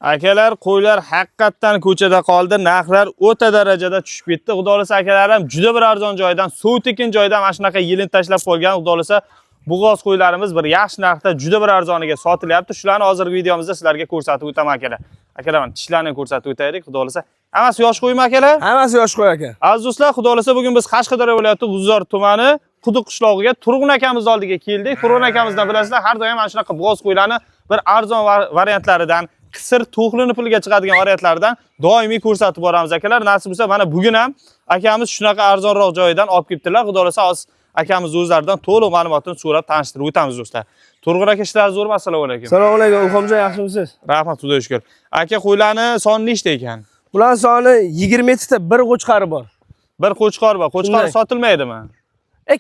Akalar, qo'ylar haqiqatan ko'chada qoldi. Narxlar o'ta darajada tushib ketdi. Xudo xolasa akalarim juda bir arzon joydan, suv tekin joydan mana shunaqa yilin tashlab qo'ygan. Xudo xolasa bug'oz qo'ylarimiz bir yaxshi narxda juda bir arzoniga sotilyapti. Shularni hozirgi videomizda sizlarga ko'rsatib o'taman akalar. Akalar, mana tishlarni ko'rsatib o'taylik. Xudo xolasa hammasi yosh qo'ymi akalar? Hammasi yosh qo'y aka. Aziz do'stlar, xudo xolasa bugun biz Qashqadaryo viloyati G'uzor tumani Quduq qishlog'iga Turg'un akamiz oldiga keldik. Turg'un akamizdan bilasizlar, har doim mana shunaqa bug'oz qo'ylarni bir arzon variantlaridan, qisir to'xlini pulga chiqadigan variantlardan doimiy ko'rsatib boramiz akalar. Nasib bo'lsa, mana bugun ham akamiz shunaqa arzonroq joyidan olib kelibdilar. Xudo xolasa akamiz o'zlaridan to'liq ma'lumotni so'rab tanishtirib o'tamiz do'stlar. Turg'un aka, ishlaringiz zo'rmi? Assalomu alaykum. Assalomu alaykum. Ilhomjon, yaxshimisiz? Rahmat, xudoga shukr. Aka, qo'ylarni soni nechta ekan? Bular soni 20 ta, bir qo'chqari bor. Bir qo'chqor bor. Qo'chqor sotilmaydimi?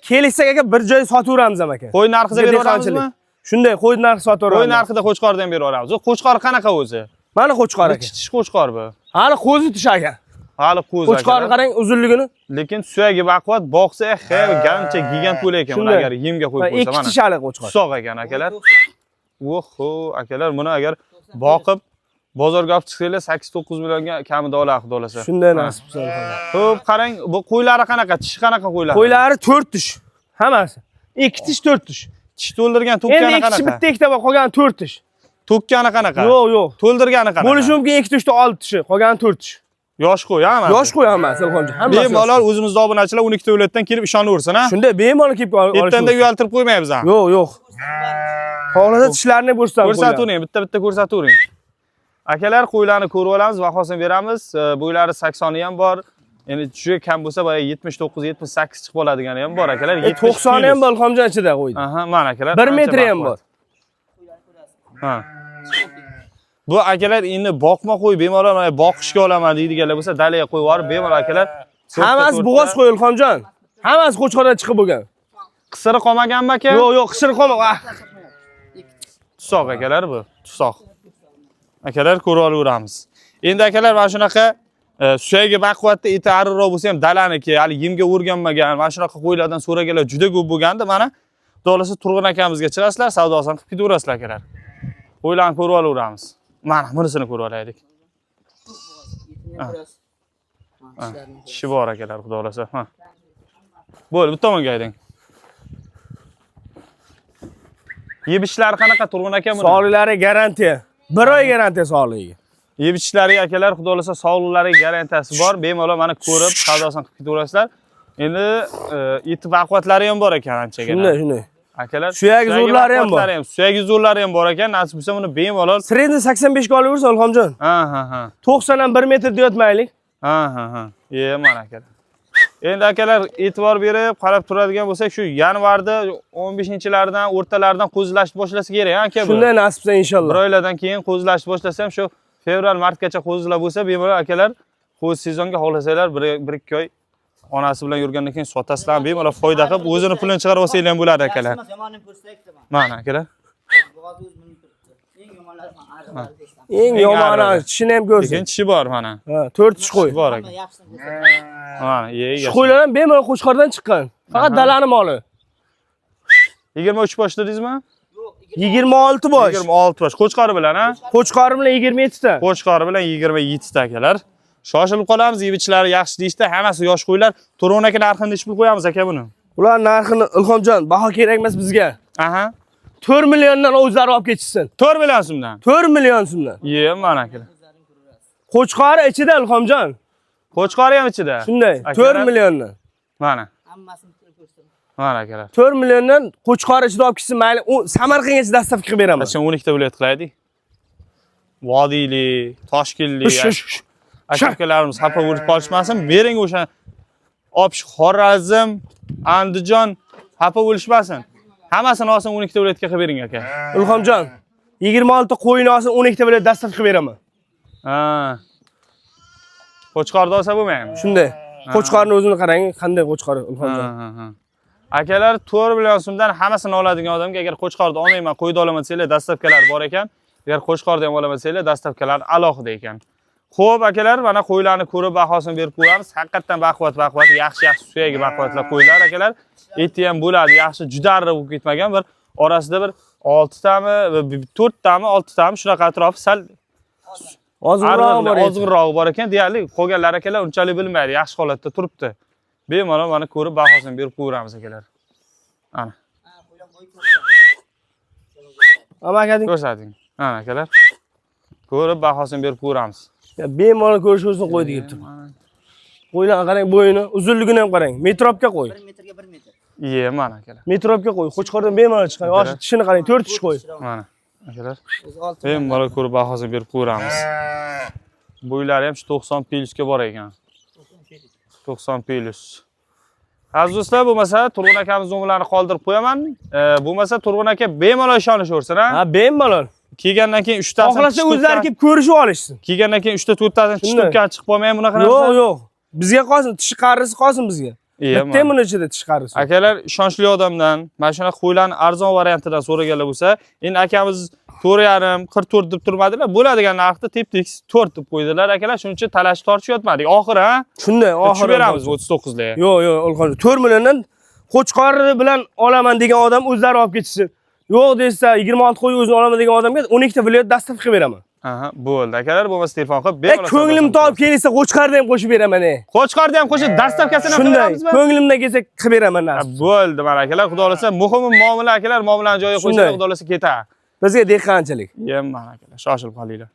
Kelishsak aka bir joy sotib aka. Qo'y narxida beraveramizmi? Shunday, qo'y narxi sotib beramiz. Qo'y narxida qo'chqordan beraveramiz. O qo'chqor qanaqa o'zi? Mana qo'chqor aka. Kichik qo'chqor bu. Hali qo'zi tish aka. Hali qo'zi aka. Qo'chqorni qarang uzunligini. Lekin suyagi baquvvat, boqsa gancha gigant bo'lar ekan buni agar yemga qo'yib qo'ysa mana. Ikki tishali qo'chqor. Soq ekan akalar. Oho, akalar, buni agar boqib bozorga olib chiqsanglar 8-9 millionga kamida oladi, xudo xolasa. Shunday nasib bo'lsa. Xo'p, qarang, bu qo'ylari qanaqa? Tishi qanaqa qo'ylar? Qo'ylari 4 tish. Hammasi. 2 tish, 4 tish. Tish to'ldirgan to'kkani qanaqa? Endi bitta ikkita bor, qolgan 4 tish. To'kkani qanaqa? Yo'q. To'ldirgani qanaqa? Bo'lishi mumkin 2 tishda 6 tishi, qolgan 4 tish. Yosh qo'y hammasi. Yosh qo'y hammasi, Ilhomjon. Hammasi. Bemalol o'zimizning obunachilar 12 viloyatdan kelib ishonaversin, ha? Shunday bemalol kelib olish. Ertanda uyaltirib qo'ymaymiz ham. Yo'q. Xohlasa tishlarini ko'rsataman. Ko'rsatavering, bitta ko'rsatavering. Akalar, qo'ylarni ko'rib olamiz, bahosini beramiz. Bo'ylari 80 ham bor. Endi juda kam bo'lsa, boya 79-78 chiqib oladigani ham bor akalar. 90 ham bor Ilhomjon ichida qo'ydi. Aha, mana akalar. 1 metr ham bor. Ha. Bu akalar endi boqma qo'y, bemalol mana boqishga olaman deydiganlar bo'lsa, dalaga qo'yib yuborib, bemalol akalar. Hammasi bug'oz qo'y Ilhomjon. Hammasi qo'chqordan chiqib bo'lgan. Qisiri qolmaganmi aka? Yo'q, qisiri qolmagan. Tusoq akalar bu, tusoq. Akalar, ko'rib olaveramiz. Endi akalar, mana shunaqa suyagi baquvvatda eti ariqroq bo'lsa ham dalaniki, hali yemga o'rganmagan, mana shunaqa qo'ylardan so'raganlar juda ko'p bo'lganda, mana dolasi Turg'un akamizga chiqasizlar, savdosini qilib ketaverasizlar akalar. Qo'ylarni ko'rib olaveramiz. Mana bunisini ko'rib olaylik. Tishi bor akalar, xudo xolasa. Ha. Bo'ldi, bu tomonga haydang. Yeb-ichishlari qanaqa Turg'un aka buni? Sog'liqlari garantiya. 1 oy garantiya sog'ligiga. Yeb-ichishlari akalar, xudo xolasa sog'liqlariga garantiyasi bor. Bemalol mana ko'rib, savdosini qilib ketaverasizlar. Endi et baquvvatlari ham bor ekan anchagina. Shunday. Akalar, suyagi zo'rlari ham bor. Suyagi zo'rlari ham bor ekan. Nasib bo'lsa buni bemalol Sredni 85 ga olaversa Ilhomjon. Ha. 90 dan 1 metr deyotmaylik. Ha. Mana akalar. Endi akalar, e'tibor berib qarab turadigan bo'lsak, shu yanvarda 15-laridan, o'rtalaridan qo'zilashni boshlasa kerak, aka bu. Shunday nasib bo'lsa inshaalloh. Bir oylardan keyin qo'zilashni boshlasa ham shu fevral, martgacha qo'zilar bo'lsa, bemalol akalar, qo'z sezonga xohlasanglar 1-2 oy onasi bilan yurgandan keyin sotasizlar, bemalol foyda qilib, o'zini pulini chiqarib olsanglar ham bo'ladi akalar. Mana akalar. Eng yomoni tishini ham ko'rsin. Lekin tishi bor mana. Ha, 4 tish qo'y. Bor aka. Mana, yeyiga. Qo'ylar ham bemalol qo'chqordan chiqqan. Faqat dalani moli. 23 bosh dedingizmi? Yo'q, 26 bosh. 26 bosh. Qo'chqori bilan, ha? Qo'chqori bilan 27 ta. Qo'chqori bilan 27 ta akalar. Shoshilib qolamiz, yeb-ichishlari yaxshi deyishda, hammasi yosh qo'ylar. Turg'un aka narxini necha pul qo'yamiz aka buni? Ular narxini Ilhomjon, baho kerak emas bizga. Aha. 4 milliondan o'zlari olib ketishsin. 4 million so'mdan. 4 million so'mdan. Mana akalar. Qo'chqori ichida Ilhomjon. Qo'chqori ham ichida. Shunday, 4 milliondan. Mana. Hammasini ko'rsataman. Mana akalar. 4 milliondan qo'chqori ichida olib ketsin, mayli. Samarqandgacha dastavka qilib beraman. Qachon 12 ta viloyat qilaylik. Vodiylik, Toshkentlik. Akalarimiz xafa bo'lib qolishmasin. Bering o'sha Obsh, Xorazm, Andijon xafa bo'lishmasin. Hammasini olsin 12 ta viloyatga qilib bering aka. Ilhomjon, 26 ta qo'yni olsin 12 ta viloyat dastavka qilib beraman. Ha. Qo'chqorda olsa bo'lmaymi? Shunday. Qo'chqorni o'zini qarang, qanday qo'chqor Ilhomjon. Akalar 4 million so'mdan hammasini oladigan odamga agar qo'chqorda olmayman, qo'yda olaman desanglar, dastavkalar bor ekan. Agar qo'chqorda ham olaman desanglar, dastavkalar alohida ekan. Xo'p akalar, mana qo'ylarni ko'rib bahosini berib qo'yamiz. Haqiqatan baquvvat, yaxshi suyagi baquvvatlar qo'ylar akalar. Eti ham bo'ladi, yaxshi, juda arriq bo'lib ketmagan, bir orasida bir 6 tami, 4 tami, 6 tami shunaqa atrofi sal Ozginroq bor. ozginroq bor ekan, deyarli qolganlar akalar unchalik bilmaydi, yaxshi holatda turibdi. Bemalol mana ko'rib bahosini berib qo'yamiz akalar. Ana. Ama akaning. Ko'rsating. Ana akalar. Ko'rib bahosini berib qo'yamiz. Bemalol ko'rish o'zini qo'y degibdi. Qo'ylar qarang bo'yini, uzunligini ham qarang. Metrobga qo'y. 1 metrga 1 metr. Iye, mana akalar. Metrobga qo'y. Qo'chqordan bemalol chiqadi. Yosh tishini qarang, 4 tish qo'y. Mana akalar. O'zi 6. Bemalol ko'rib bahosini berib qo'yamiz. Bo'ylari ham shu 90 plyusga bor ekan. 90 plyus. Aziz do'stlar, bo'lmasa Turg'un akamiz nomerlarini qoldirib qo'yaman. Bo'lmasa Turg'un aka bemalol ishonishaversin, ha? Ha, bemalol. Kelgandan keyin 3 tasini. Xohlasa o'zlari kelib ko'rishib olishsin. Kelgandan keyin 3 ta 4 tasini chiqib chiqib qolmay bunaqa narsa. Yo'q, yo'q. Bizga qolsin, tish qarisi qolsin bizga. Bitta buni ichida tish qarisi. Akalar, ishonchli odamdan mana shunaqa qo'ylarning arzon variantidan so'raganlar bo'lsa, endi akamiz 4,5, 44 deb turmadilar. Bo'ladigan narxda tep-tekis 4 deb qo'ydilar akalar. Shuning uchun talashib tortishib yotmadik. Oxiri, ha? Shunday, Tushib beramiz 39 ga. Yo'q, yo'q, Olqon. 4 milliondan Qo'chqori bilan olaman degan odam o'zlari olib ketsin. Yo'q desa 26 qo'y o'zini olaman degan odamga 12 ta viloyat dastavka qilib beraman. Aha, bo'ldi. Akalar, bo'lmasa telefon qilib bemalol. Ko'nglim topib kelsa Qo'chqorda ham qo'shib beraman. Qo'chqorda ham qo'shib dastavkasini ham Shunday, qilamizmi? ko'nglimdan kelsa qilib beraman. Bo'ldi, mana akalar, xudo xolasa, muhimi muomala akalar, muomalani joyiga qo'ysa, xudo xolasa ketar. Bizga dehqonchilik. Yem mana akalar, shoshilib qolinglar.